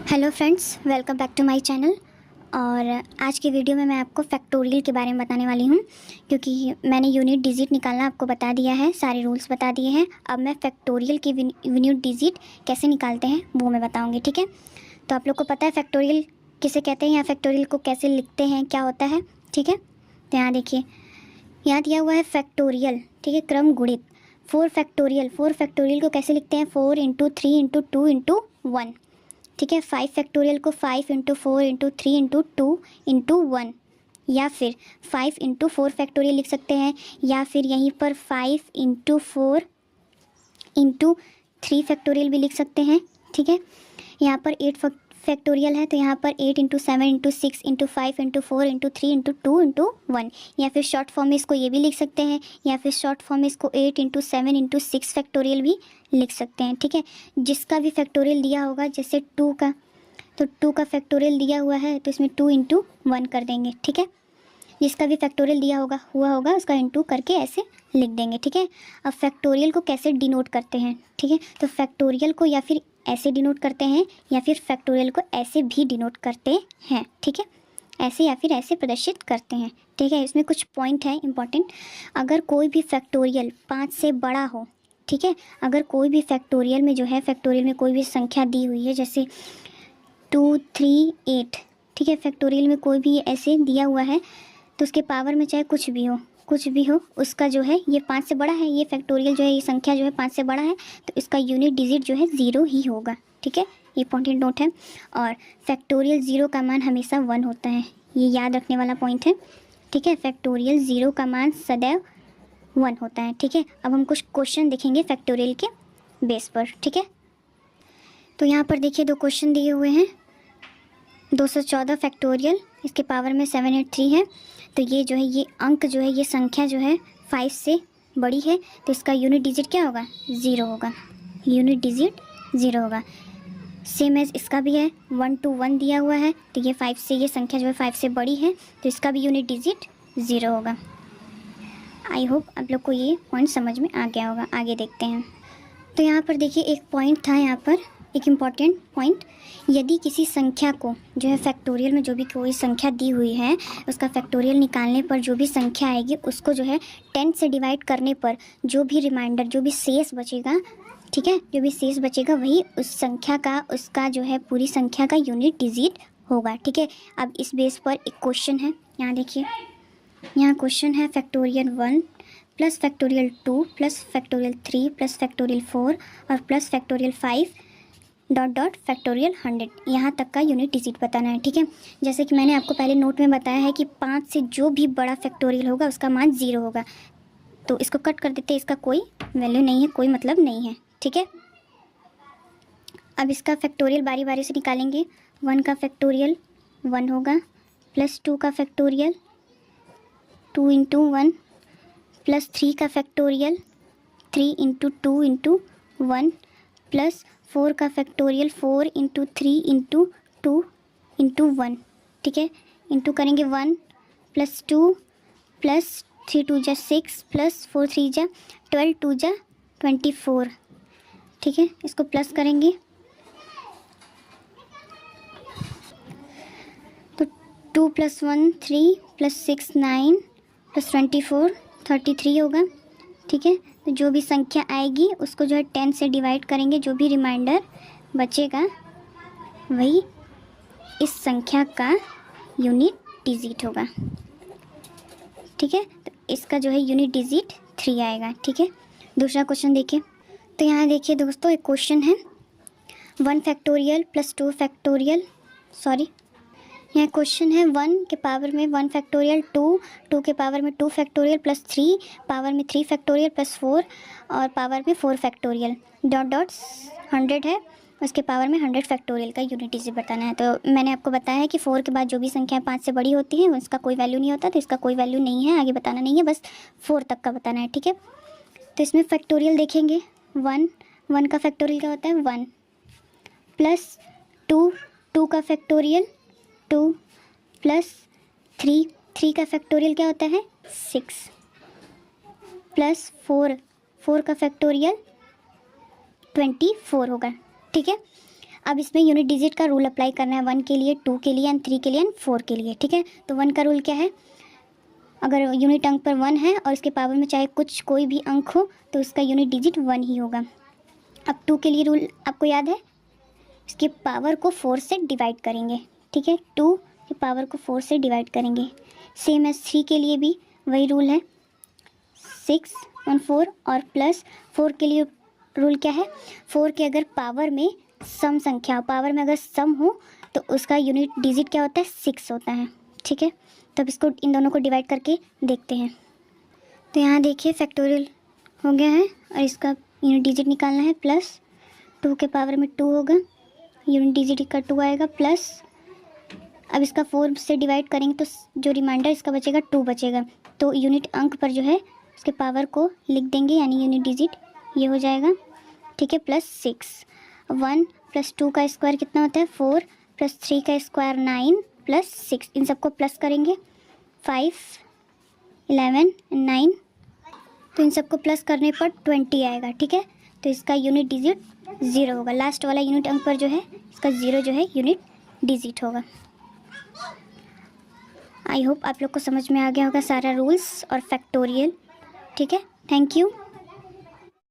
Hello friends, welcome back to my channel. और आज की वीडियो में मैं आपको फैक्टोरियल के बारे में बताने वाली हूँ, क्योंकि मैंने यूनिट डिजिट निकालना आपको बता दिया है, सारे रूल्स बता दिए हैं। अब मैं फैक्टोरियल की यूनिट डिजिट कैसे निकालते हैं वो मैं बताऊँगी, ठीक है। तो आप लोग को पता है फैक्टोरियल किसे कहते हैं या फैक्टोरियल को कैसे लिखते हैं, क्या होता है, ठीक है। तो यहाँ देखिए, यहाँ दिया हुआ है फैक्टोरियल, ठीक है, क्रम गुणित। फोर फैक्टोरियल को कैसे लिखते हैं? 4 इंटू 3 इंटू 2 इंटू 1, ठीक है। 5 फैक्टोरियल को 5 इंटू 4 इंटू 3 इंटू 2 इंटू 1, या फिर 5 इंटू 4 फैक्टोरियल लिख सकते हैं, या फिर यहीं पर 5 इंटू 4 इंटू 3 फैक्टोरियल भी लिख सकते हैं, ठीक है। यहाँ पर 8 फैक्टोरियल है, तो यहाँ पर 8 into 7 into 6 into 5 into 4 into 3 into 2 into 1, या फिर शॉर्ट फॉर्म में इसको ये भी लिख सकते हैं, या फिर शॉर्ट फॉर्म में इसको 8 इंटू 7 इंटू 6 फैक्टोरियल भी लिख सकते हैं, ठीक है। जिसका भी फैक्टोरियल दिया होगा, जैसे 2 का, तो 2 का फैक्टोरियल दिया हुआ है तो इसमें 2 इंटू 1 कर देंगे, ठीक है। जिसका भी फैक्टोरियल दिया होगा उसका इंटू करके ऐसे लिख देंगे, ठीक है। अब फैक्टोरियल को कैसे डिनोट करते हैं, ठीक है। तो फैक्टोरियल को या फिर ऐसे डिनोट करते हैं, या फिर फैक्टोरियल को ऐसे भी डिनोट करते हैं, ठीक है। ऐसे या फिर ऐसे प्रदर्शित करते हैं, ठीक है। इसमें कुछ पॉइंट है इंपॉर्टेंट। अगर कोई भी फैक्टोरियल 5 से बड़ा हो, ठीक है, अगर कोई भी फैक्टोरियल में जो है, फैक्टोरियल में कोई भी संख्या दी हुई है, जैसे 2 3 8, ठीक है, फैक्टोरियल में कोई भी ऐसे दिया हुआ है, तो उसके पावर में चाहे कुछ भी हो, उसका जो है ये 5 से बड़ा है, ये फैक्टोरियल जो है, ये संख्या जो है 5 से बड़ा है, तो इसका यूनिट डिजिट जो है 0 ही होगा, ठीक है। ये इंपॉर्टेंट नोट है। और फैक्टोरियल 0 का मान हमेशा 1 होता है, ये याद रखने वाला पॉइंट है, ठीक है। फैक्टोरियल 0 का मान सदैव 1 होता है, ठीक है। अब हम कुछ क्वेश्चन देखेंगे फैक्टोरियल के बेस पर, ठीक है। तो यहाँ पर देखिए 2 क्वेश्चन दिए हुए हैं। 214 फैक्टोरियल, इसके पावर में 783 है, तो ये जो है, ये अंक जो है, ये संख्या जो है 5 से बड़ी है, तो इसका यूनिट डिजिट क्या होगा? 0 होगा, यूनिट डिजिट 0 होगा। सेम एज इसका भी है, 1 to 1 दिया हुआ है, तो ये 5 से, ये संख्या जो है 5 से बड़ी है, तो इसका भी यूनिट डिजिट 0 होगा। आई होप आप लोग को ये पॉइंट समझ में आ गया होगा। आगे देखते हैं। तो यहाँ पर देखिए एक पॉइंट था, यहाँ पर एक इम्पॉर्टेंट पॉइंट। यदि किसी संख्या को जो है फैक्टोरियल में जो भी कोई संख्या दी हुई है, उसका फैक्टोरियल निकालने पर जो भी संख्या आएगी, उसको जो है 10 से डिवाइड करने पर जो भी रिमाइंडर, जो भी शेष बचेगा, ठीक है, जो भी शेष बचेगा वही उस संख्या का, उसका जो है पूरी संख्या का यूनिट डिजिट होगा, ठीक है। अब इस बेस पर एक क्वेश्चन है, यहाँ देखिए, यहाँ क्वेश्चन है factorial 1 plus factorial 2 plus factorial 3 plus factorial 4 और plus factorial 5 dot dot factorial 100, यहाँ तक का यूनिट डिजिट बताना है, ठीक है। जैसे कि मैंने आपको पहले नोट में बताया है कि 5 से जो भी बड़ा फैक्टोरियल होगा उसका मान 0 होगा, तो इसको कट कर देते हैं, इसका कोई वैल्यू नहीं है, कोई मतलब नहीं है, ठीक है। अब इसका फैक्टोरियल बारी बारी से निकालेंगे। 1 का फैक्टोरियल 1 होगा, प्लस 2 का फैक्टोरियल 2 इंटू 1, प्लस 3 का फैक्टोरियल 3 इंटू 2 इंटू 1, प्लस 4 का फैक्टोरियल 4 इंटू 3 इंटू 2 इंटू 1, ठीक है। इंटू करेंगे 1 प्लस 2 प्लस 3 2 जा 6 प्लस 4 3 जा 12 2 जा 24, ठीक है। इसको प्लस करेंगे तो 2 प्लस 1 3 प्लस 6 9 प्लस 24 33 होगा, ठीक है। तो जो भी संख्या आएगी उसको जो है 10 से डिवाइड करेंगे, जो भी रिमाइंडर बचेगा वही इस संख्या का यूनिट डिजिट होगा, ठीक है। तो इसका जो है यूनिट डिजिट 3 आएगा, ठीक है। दूसरा क्वेश्चन देखिए। तो यहाँ देखिए दोस्तों, एक क्वेश्चन है 1 फैक्टोरियल प्लस 2 फैक्टोरियल, सॉरी, यहाँ क्वेश्चन है 1 के पावर में 1 फैक्टोरियल 2 के पावर में 2 फैक्टोरियल प्लस 3 पावर में 3 फैक्टोरियल प्लस 4 और पावर में 4 फैक्टोरियल डॉट डॉट 100 है, उसके पावर में 100 फैक्टोरियल का यूनिट डिजिट बताना है। तो मैंने आपको बताया है कि 4 के बाद जो भी संख्या 5 से बड़ी होती है उसका कोई वैल्यू नहीं होता, तो इसका कोई वैल्यू नहीं है, आगे बताना नहीं है, बस 4 तक का बताना है, ठीक है। तो इसमें फैक्टोरियल देखेंगे, 1 का फैक्टोरियल क्या होता है? 1 प्लस 2 का फैक्टोरियल 2 प्लस 3 का फैक्टोरियल क्या होता है? 6 प्लस 4 का फैक्टोरियल 24 होगा, ठीक है। अब इसमें यूनिट डिजिट का रूल अप्लाई करना है 1 के लिए, 2 के लिए एंड 3 के लिए एंड 4 के लिए, ठीक है। तो 1 का रूल क्या है, अगर यूनिट अंक पर 1 है और इसके पावर में चाहे कोई भी अंक हो तो उसका यूनिट डिजिट 1 ही होगा। अब 2 के लिए रूल आपको याद है, इसके पावर को 4 से डिवाइड करेंगे, ठीक है। 2 की पावर को 4 से डिवाइड करेंगे। सेम एज 3 के लिए भी वही रूल है, 6 और 4 और प्लस 4 के लिए रूल क्या है, 4 के अगर पावर में सम संख्या, पावर में अगर सम हो तो उसका यूनिट डिजिट क्या होता है, 6 होता है, ठीक है। तो अब इसको इन दोनों को डिवाइड करके देखते हैं। तो यहाँ देखिए फैक्टोरियल हो गया है और इसका यूनिट डिजिट निकालना है, प्लस 2 के पावर में 2 होगा, यूनिट डिजिट का 2 आएगा, प्लस अब इसका 4 से डिवाइड करेंगे तो जो रिमाइंडर इसका बचेगा 2 बचेगा। तो यूनिट अंक पर जो है उसके पावर को लिख देंगे, यानी यूनिट डिजिट ये हो जाएगा, ठीक है, प्लस 6। 1 + 2 का स्क्वायर कितना होता है, 4 + 3 का स्क्वायर 9 + 6, इन सबको प्लस करेंगे, 5, 11 एंड 9, तो इन सबको प्लस करने पर 20 आएगा, ठीक है। तो इसका यूनिट डिजिट 0 होगा, लास्ट वाला यूनिट अंक पर जो है इसका 0 जो है यूनिट डिजिट होगा। आई होप आप लोग को समझ में आ गया होगा सारा रूल्स और फैक्टोरियल, ठीक है। Thank you.